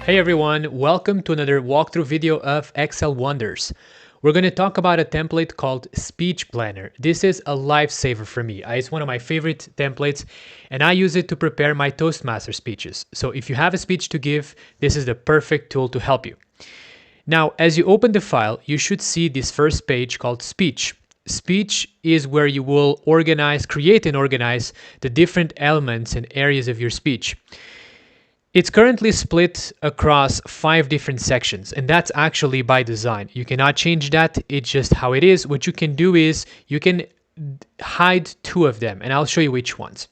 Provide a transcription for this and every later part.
Hey everyone, welcome to another walkthrough video of Excel Wonders. We're going to talk about a template called Speech Planner. This is a lifesaver for me. It's one of my favorite templates and I use it to prepare my Toastmasters speeches. So if you have a speech to give, this is the perfect tool to help you. Now, as you open the file, you should see this first page called Speech. Speech is where you will create and organize the different elements and areas of your speech. It's currently split across 5 different sections, and that's actually by design. You cannot change that, it's just how it is. What you can do is you can hide 2 of them, and I'll show you which ones.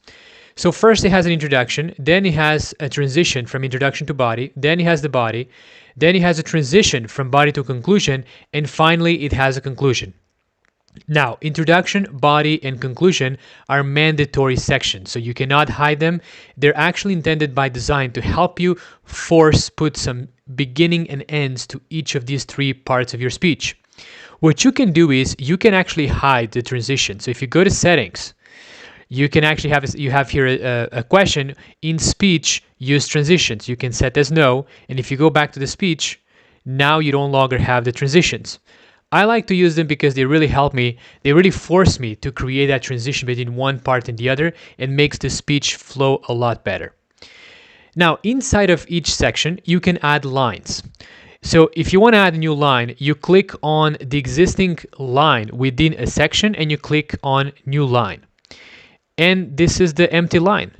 So first it has an introduction, then it has a transition from introduction to body, then it has the body, then it has a transition from body to conclusion, and finally it has a conclusion. Now, introduction, body, and conclusion are mandatory sections, so you cannot hide them. They're actually intended by design to help you put some beginning and ends to each of these 3 parts of your speech. What you can do is you can actually hide the transition. So if you go to settings, you can actually have here a question, in speech, use transitions. You can set as no, and if you go back to the speech, now you no longer have the transitions. I like to use them because they really help me. They really force me to create that transition between one part and the other and makes the speech flow a lot better. Now, inside of each section, you can add lines. So if you want to add a new line, you click on the existing line within a section and you click on new line. And this is the empty line.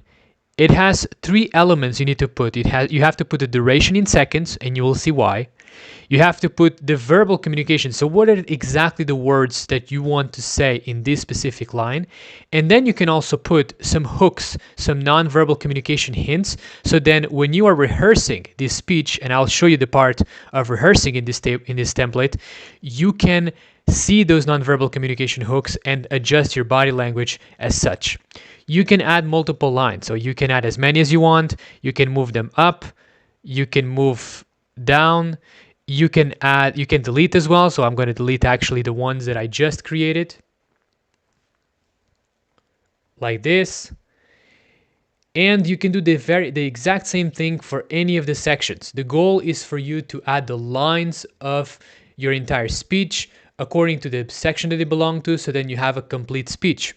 It has 3 elements you need to put. You have to put the duration in seconds, and you will see why. You have to put the verbal communication. So what are exactly the words that you want to say in this specific line? And then you can also put some hooks, some nonverbal communication hints. So then when you are rehearsing this speech, and I'll show you the part of rehearsing in this template, you can see those nonverbal communication hooks and adjust your body language as such. You can add multiple lines. So you can add as many as you want. You can move them up. You can move down. You can delete as well. So I'm going to delete actually the ones that I just created. Like this. And you can do the exact same thing for any of the sections. The goal is for you to add the lines of your entire speech according to the section that they belong to, so then you have a complete speech.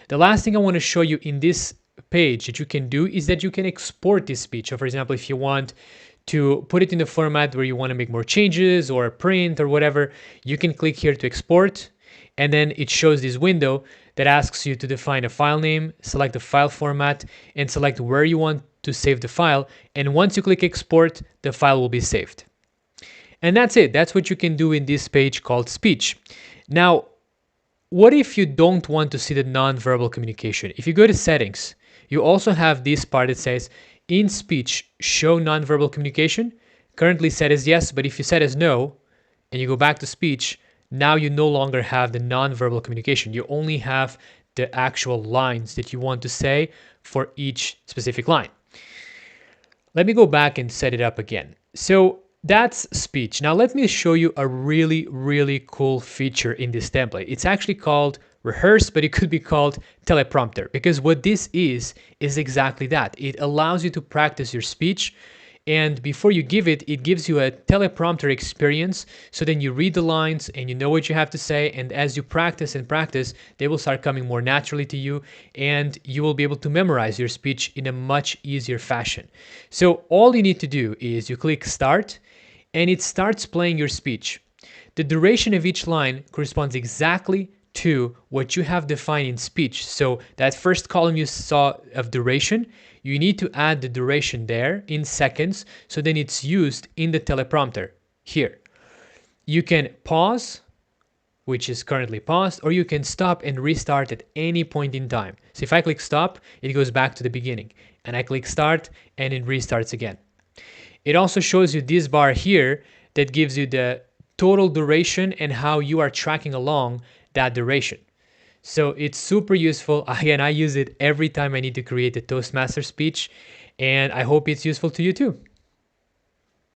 The last thing I want to show you in this page that you can do is that you can export this speech. So for example, if you want to put it in a format where you want to make more changes or print or whatever, you can click here to export, and then it shows this window that asks you to define a file name, select the file format, and select where you want to save the file. And once you click export, the file will be saved. And that's it. That's what you can do in this page called speech. Now, what if you don't want to see the nonverbal communication? If you go to settings, you also have this part that says, in speech, show nonverbal communication. Currently set as yes, but if you set as no, and you go back to speech, now you no longer have the nonverbal communication. You only have the actual lines that you want to say for each specific line. Let me go back and set it up again. So that's speech. Now let me show you a really, really cool feature in this template. It's actually called rehearse, but it could be called teleprompter, because what this is exactly that. It allows you to practice your speech, and before you give it, it gives you a teleprompter experience. So then you read the lines and you know what you have to say, and as you practice and practice, they will start coming more naturally to you, and you will be able to memorize your speech in a much easier fashion. So all you need to do is you click start, and it starts playing your speech. The duration of each line corresponds exactly to what you have defined in speech. So that first column you saw of duration, you need to add the duration there in seconds, so then it's used in the teleprompter here. You can pause, which is currently paused, or you can stop and restart at any point in time. So if I click stop, it goes back to the beginning, and I click start and it restarts again. It also shows you this bar here that gives you the total duration and how you are tracking along that duration. So it's super useful. Again, I use it every time I need to create a Toastmaster speech, and I hope it's useful to you too.